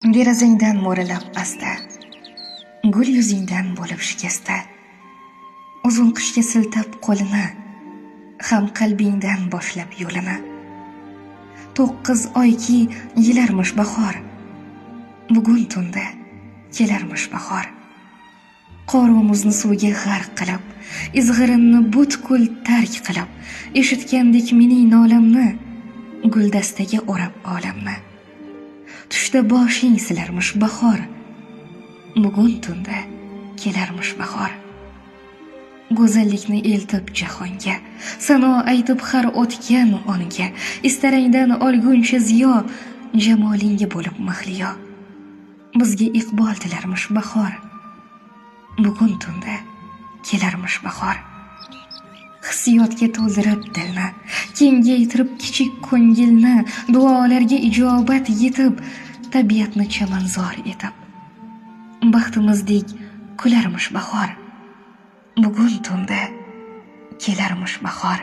Derazangdan mo'ralab asta, gul yuzingdan bo'lib shikasta, uzun qishga siltab qo'lini, ham qalbingdan boshlab yo'lini. 9 oyki yilarmish bahor, bugun tunda kelarmish bahor. Qorumuzni suvga g'arq qilib, izg'irinni butkul tark qilib, eshitgandek mening nolamni, guldastaga o'rab olamni. Tushda boshing silarmish bahor, bugun tunda kelarmish bahor. Go'zallikni eltib jahonga, sano aytib har o'tgan onga, istarangdan olguncha ziyo, jamolingga bo'lib mahliyo. Bizga iqbol tilarmish bahor, bugun tunda kelarmish bahor. Hissiyotga to'ldirib dilni, kengaytirib kichik ko'ngilni, duolarga ijobat yetib, tabiatni chamanzor etib, baxtimizdek kularmish bahor, bugun tunda kelarmish bahor.